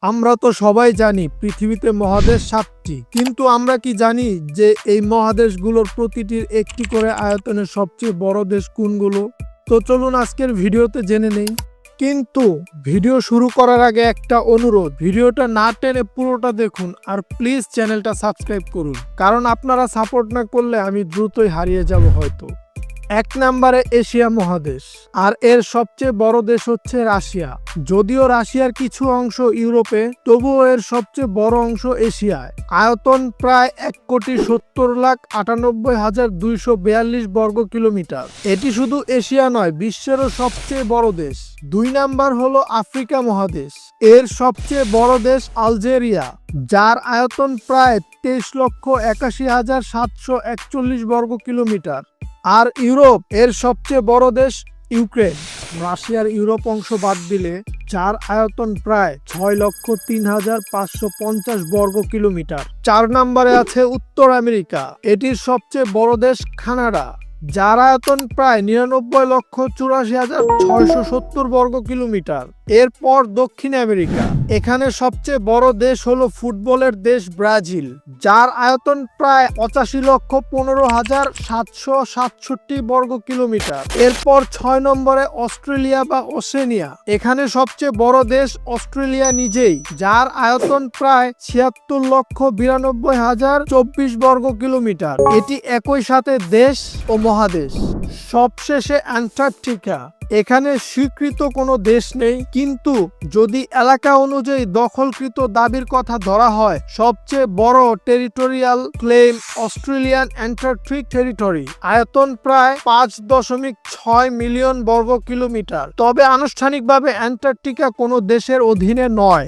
আমরা তো সবাই জানি পৃথিবীতে মহাদেশ 7টি, কিন্তু আমরা কি জানি যে এই মহাদেশগুলোর প্রতিটির একটি করে আয়তনের সবচেয়ে বড় দেশ কোনগুলো? তো চলুন আজকের ভিডিওতে জেনে নেই। কিন্তু ভিডিও শুরু করার আগে একটা অনুরোধ, ভিডিওটা না টেনে পুরোটা দেখুন আর প্লিজ চ্যানেলটা সাবস্ক্রাইব করুন, কারণ আপনারা সাপোর্ট না করলে আমি দ্রুতই হারিয়ে যাব হয়তো। 1 নম্বরে এশিয়া মহাদেশ, আর এর সবচেয়ে বড় দেশ হচ্ছে রাশিয়া। যদিও রাশিয়ার কিছু অংশ ইউরোপে, তবুও এর সবচেয়ে বড় অংশ এশিয়ায়। আয়তন প্রায় 1,70,98,242 বর্গ কিলোমিটার। এটি শুধু এশিয়া নয়, বিশ্বেরও সবচেয়ে বড় দেশ। 2 নাম্বার হলো আফ্রিকা মহাদেশ। এর সবচেয়ে বড় দেশ আলজেরিয়া, যার আয়তন প্রায় 23,81,741 বর্গ কিলোমিটার। আর ইউরোপ, এর সবচেয়ে বড় দেশ ইউক্রেন। রাশিয়ার ইউরোপ অংশ বাদ দিলে যার আয়তন প্রায় 6,03,550 বর্গ কিলোমিটার। 4 নম্বরে আছে উত্তর আমেরিকা। এটির সবচেয়ে বড় দেশ কানাডা, যার আয়তন প্রায় 99,84,670 বর্গ কিলোমিটার। এরপর দক্ষিণ আমেরিকা। এখানে সবচেয়ে বড় দেশ হলো ফুটবলের দেশ ব্রাজিল, যার আয়তন প্রায় 85,15,767 বর্গ কিলোমিটার। এরপর 6 নম্বরে অস্ট্রেলিয়া বা ওশেনিয়া। এখানে সবচেয়ে বড় দেশ অস্ট্রেলিয়া নিজেই, যার আয়তন প্রায় 76,92,024 বর্গ কিলোমিটার। এটি একই সাথে দেশ ও মহাদেশ। সবশেষে অ্যান্টার্কটিকা। এখানে স্বীকৃত কোনো দেশ নেই, কিন্তু যদি এলাকা অনুযায়ী দখলকৃত দাবির কথা ধরা হয়, সবচেয়ে বড় territorial claim Australian Antarctic territory. আয়তন প্রায় 5.6 মিলিয়ন বর্গ কিলোমিটার। তবে আনুষ্ঠানিকভাবে অ্যান্টার্কটিকা কোনো দেশের অধীনে নয়।